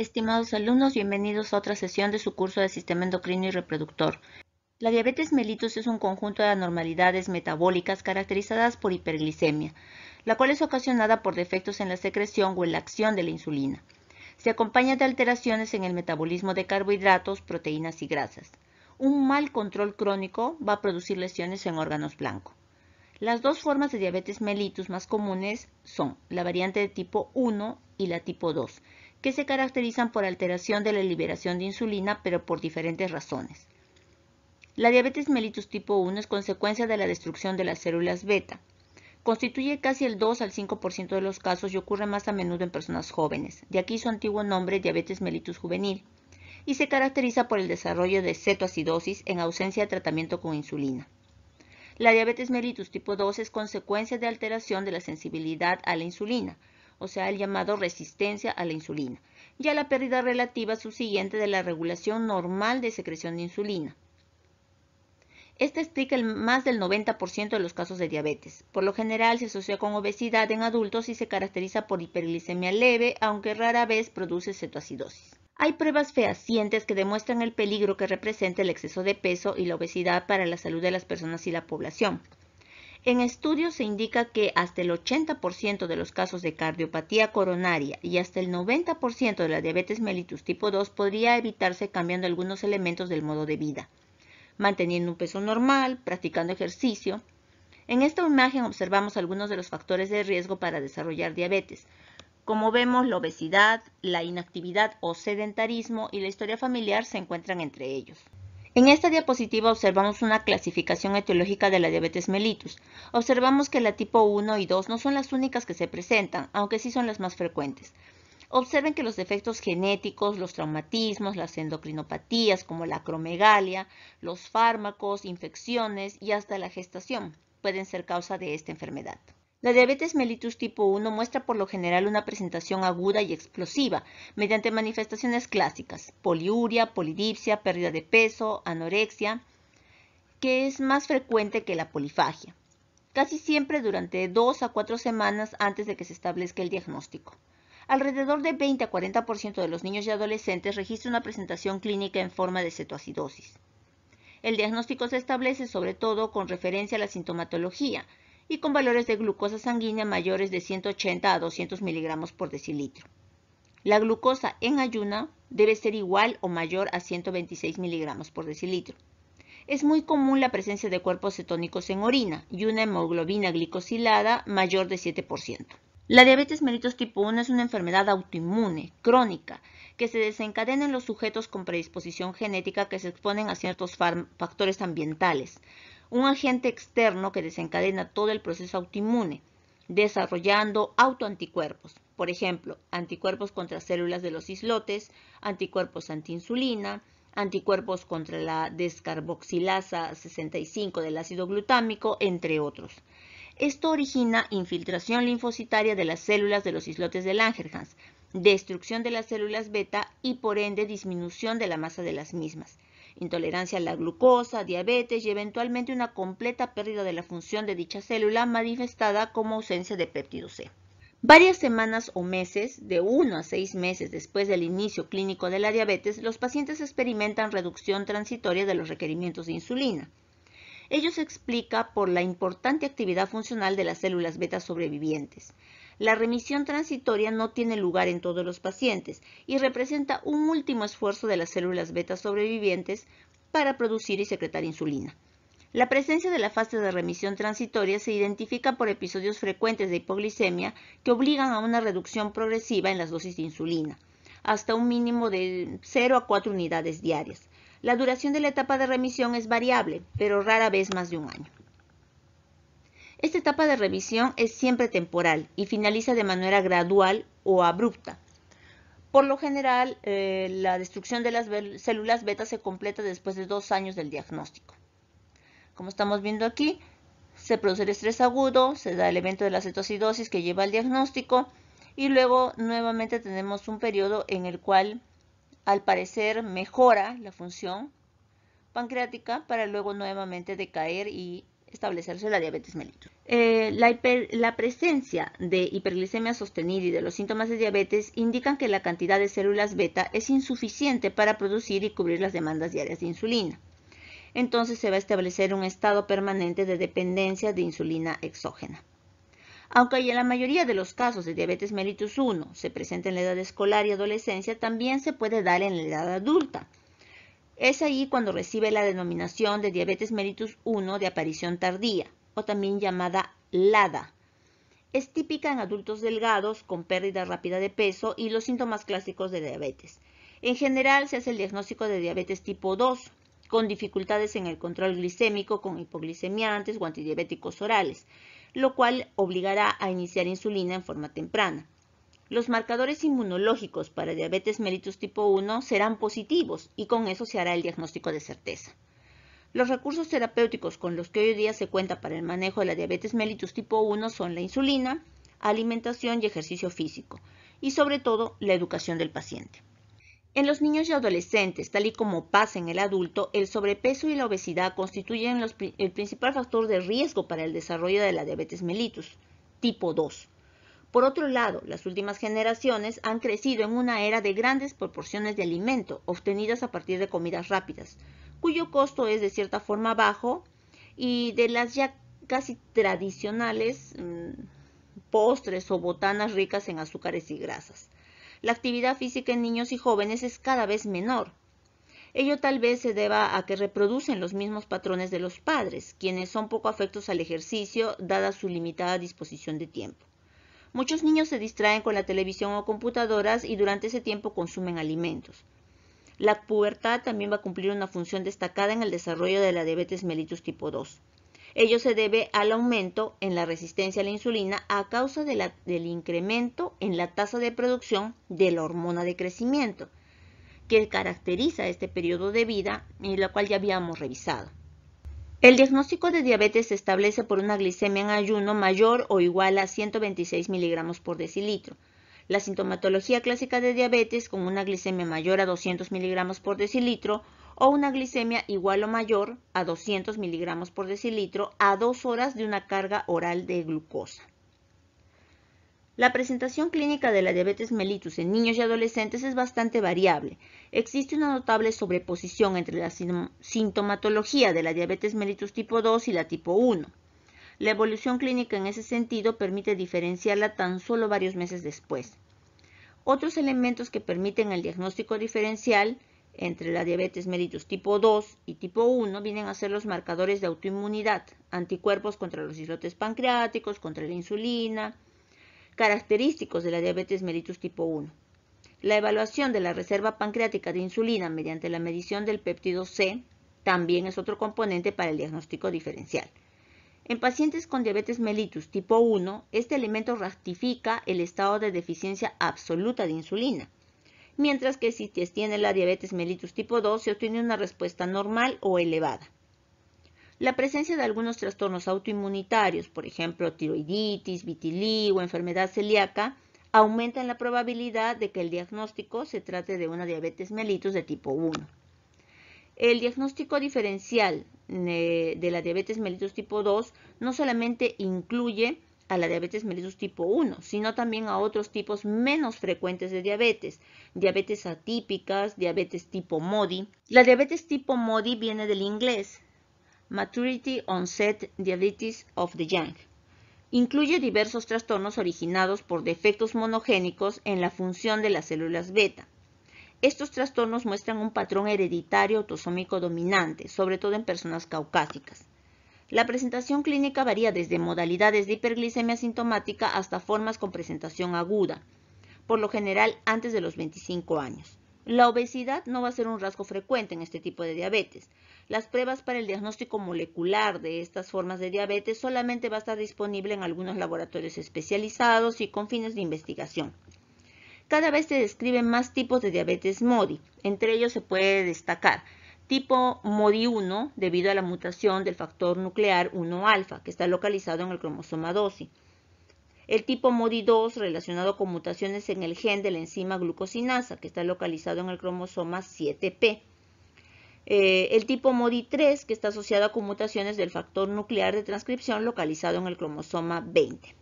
Estimados alumnos, bienvenidos a otra sesión de su curso de Sistema Endocrino y Reproductor. La diabetes mellitus es un conjunto de anormalidades metabólicas caracterizadas por hiperglicemia, la cual es ocasionada por defectos en la secreción o en la acción de la insulina. Se acompaña de alteraciones en el metabolismo de carbohidratos, proteínas y grasas. Un mal control crónico va a producir lesiones en órganos blancos. Las dos formas de diabetes mellitus más comunes son la variante de tipo 1 y la tipo 2, que se caracterizan por alteración de la liberación de insulina, pero por diferentes razones. La diabetes mellitus tipo 1 es consecuencia de la destrucción de las células beta. Constituye casi el 2 al 5% de los casos y ocurre más a menudo en personas jóvenes, de aquí su antiguo nombre diabetes mellitus juvenil, y se caracteriza por el desarrollo de cetoacidosis en ausencia de tratamiento con insulina. La diabetes mellitus tipo 2 es consecuencia de alteración de la sensibilidad a la insulina, o sea, el llamado resistencia a la insulina, y a la pérdida relativa subsiguiente de la regulación normal de secreción de insulina. Esta explica más del 90% de los casos de diabetes. Por lo general se asocia con obesidad en adultos y se caracteriza por hiperglicemia leve, aunque rara vez produce cetoacidosis. Hay pruebas fehacientes que demuestran el peligro que representa el exceso de peso y la obesidad para la salud de las personas y la población. En estudios se indica que hasta el 80% de los casos de cardiopatía coronaria y hasta el 90% de la diabetes mellitus tipo 2 podría evitarse cambiando algunos elementos del modo de vida, manteniendo un peso normal, practicando ejercicio. En esta imagen observamos algunos de los factores de riesgo para desarrollar diabetes. Como vemos, la obesidad, la inactividad o sedentarismo y la historia familiar se encuentran entre ellos. En esta diapositiva observamos una clasificación etiológica de la diabetes mellitus. Observamos que la tipo 1 y 2 no son las únicas que se presentan, aunque sí son las más frecuentes. Observen que los defectos genéticos, los traumatismos, las endocrinopatías como la acromegalia, los fármacos, infecciones y hasta la gestación pueden ser causa de esta enfermedad. La diabetes mellitus tipo 1 muestra por lo general una presentación aguda y explosiva mediante manifestaciones clásicas, poliuria, polidipsia, pérdida de peso, anorexia, que es más frecuente que la polifagia, casi siempre durante 2 a 4 semanas antes de que se establezca el diagnóstico. Alrededor de 20 a 40% de los niños y adolescentes registran una presentación clínica en forma de cetoacidosis. El diagnóstico se establece sobre todo con referencia a la sintomatología y con valores de glucosa sanguínea mayores de 180 a 200 miligramos por decilitro. La glucosa en ayuna debe ser igual o mayor a 126 miligramos por decilitro. Es muy común la presencia de cuerpos cetónicos en orina y una hemoglobina glicosilada mayor de 7%. La diabetes mellitus tipo 1 es una enfermedad autoinmune, crónica, que se desencadena en los sujetos con predisposición genética que se exponen a ciertos factores ambientales. Un agente externo que desencadena todo el proceso autoinmune, desarrollando autoanticuerpos. Por ejemplo, anticuerpos contra células de los islotes, anticuerpos antiinsulina, anticuerpos contra la descarboxilasa 65 del ácido glutámico, entre otros. Esto origina infiltración linfocitaria de las células de los islotes de Langerhans, destrucción de las células beta y por ende disminución de la masa de las mismas, intolerancia a la glucosa, diabetes y eventualmente una completa pérdida de la función de dicha célula manifestada como ausencia de péptido C. Varias semanas o meses, de 1 a 6 meses después del inicio clínico de la diabetes, los pacientes experimentan reducción transitoria de los requerimientos de insulina. Ello se explica por la importante actividad funcional de las células beta sobrevivientes. La remisión transitoria no tiene lugar en todos los pacientes y representa un último esfuerzo de las células beta sobrevivientes para producir y secretar insulina. La presencia de la fase de remisión transitoria se identifica por episodios frecuentes de hipoglicemia que obligan a una reducción progresiva en las dosis de insulina, hasta un mínimo de 0 a 4 unidades diarias. La duración de la etapa de remisión es variable, pero rara vez más de un año. Esta etapa de remisión es siempre temporal y finaliza de manera gradual o abrupta. Por lo general, la destrucción de las células beta se completa después de 2 años del diagnóstico. Como estamos viendo aquí, se produce el estrés agudo, se da el evento de la cetoacidosis que lleva al diagnóstico y luego nuevamente tenemos un periodo en el cual al parecer mejora la función pancreática para luego nuevamente decaer y establecerse la diabetes mellitus. La presencia de hiperglicemia sostenida y de los síntomas de diabetes indican que la cantidad de células beta es insuficiente para producir y cubrir las demandas diarias de insulina. Entonces se va a establecer un estado permanente de dependencia de insulina exógena. Aunque en la mayoría de los casos de diabetes mellitus 1 se presenta en la edad escolar y adolescencia, también se puede dar en la edad adulta. Es ahí cuando recibe la denominación de diabetes mellitus 1 de aparición tardía, o también llamada LADA. Es típica en adultos delgados con pérdida rápida de peso y los síntomas clásicos de diabetes. En general se hace el diagnóstico de diabetes tipo 2, con dificultades en el control glicémico con hipoglicemiantes o antidiabéticos orales, lo cual obligará a iniciar insulina en forma temprana. Los marcadores inmunológicos para diabetes mellitus tipo 1 serán positivos y con eso se hará el diagnóstico de certeza. Los recursos terapéuticos con los que hoy día se cuenta para el manejo de la diabetes mellitus tipo 1 son la insulina, alimentación y ejercicio físico, y sobre todo la educación del paciente. En los niños y adolescentes, tal y como pasa en el adulto, el sobrepeso y la obesidad constituyen el principal factor de riesgo para el desarrollo de la diabetes mellitus tipo 2. Por otro lado, las últimas generaciones han crecido en una era de grandes proporciones de alimento obtenidas a partir de comidas rápidas, cuyo costo es de cierta forma bajo, y de las ya casi tradicionales postres o botanas ricas en azúcares y grasas. La actividad física en niños y jóvenes es cada vez menor. Ello tal vez se deba a que reproducen los mismos patrones de los padres, quienes son poco afectos al ejercicio, dada su limitada disposición de tiempo. Muchos niños se distraen con la televisión o computadoras y durante ese tiempo consumen alimentos. La pubertad también va a cumplir una función destacada en el desarrollo de la diabetes mellitus tipo 2. Ello se debe al aumento en la resistencia a la insulina a causa del incremento en la tasa de producción de la hormona de crecimiento, que caracteriza este periodo de vida y la cual ya habíamos revisado. El diagnóstico de diabetes se establece por una glicemia en ayuno mayor o igual a 126 miligramos por decilitro. La sintomatología clásica de diabetes con una glicemia mayor a 200 miligramos por decilitro o una glicemia igual o mayor a 200 miligramos por decilitro a 2 horas de una carga oral de glucosa. La presentación clínica de la diabetes mellitus en niños y adolescentes es bastante variable. Existe una notable sobreposición entre la sintomatología de la diabetes mellitus tipo 2 y la tipo 1. La evolución clínica en ese sentido permite diferenciarla tan solo varios meses después. Otros elementos que permiten el diagnóstico diferencial entre la diabetes mellitus tipo 2 y tipo 1 vienen a ser los marcadores de autoinmunidad, anticuerpos contra los islotes pancreáticos, contra la insulina, característicos de la diabetes mellitus tipo 1. La evaluación de la reserva pancreática de insulina mediante la medición del péptido C también es otro componente para el diagnóstico diferencial. En pacientes con diabetes mellitus tipo 1, este elemento ratifica el estado de deficiencia absoluta de insulina, mientras que si tiene la diabetes mellitus tipo 2 se obtiene una respuesta normal o elevada. La presencia de algunos trastornos autoinmunitarios, por ejemplo tiroiditis, vitiligo o enfermedad celíaca, aumentan la probabilidad de que el diagnóstico se trate de una diabetes mellitus de tipo 1. El diagnóstico diferencial de la diabetes mellitus tipo 2 no solamente incluye a la diabetes mellitus tipo 1, sino también a otros tipos menos frecuentes de diabetes atípicas, diabetes tipo MODY. La diabetes tipo MODY viene del inglés Maturity Onset Diabetes of the Young. Incluye diversos trastornos originados por defectos monogénicos en la función de las células beta. Estos trastornos muestran un patrón hereditario autosómico dominante, sobre todo en personas caucásicas. La presentación clínica varía desde modalidades de hiperglicemia sintomática hasta formas con presentación aguda, por lo general antes de los 25 años. La obesidad no va a ser un rasgo frecuente en este tipo de diabetes. Las pruebas para el diagnóstico molecular de estas formas de diabetes solamente va a estar disponible en algunos laboratorios especializados y con fines de investigación. Cada vez se describen más tipos de diabetes MODY, entre ellos se puede destacar tipo MODY 1 debido a la mutación del factor nuclear 1-alfa que está localizado en el cromosoma 12. El tipo MODY 2 relacionado con mutaciones en el gen de la enzima glucosinasa que está localizado en el cromosoma 7p. El tipo MODY3, que está asociado a conmutaciones del factor nuclear de transcripción localizado en el cromosoma 20.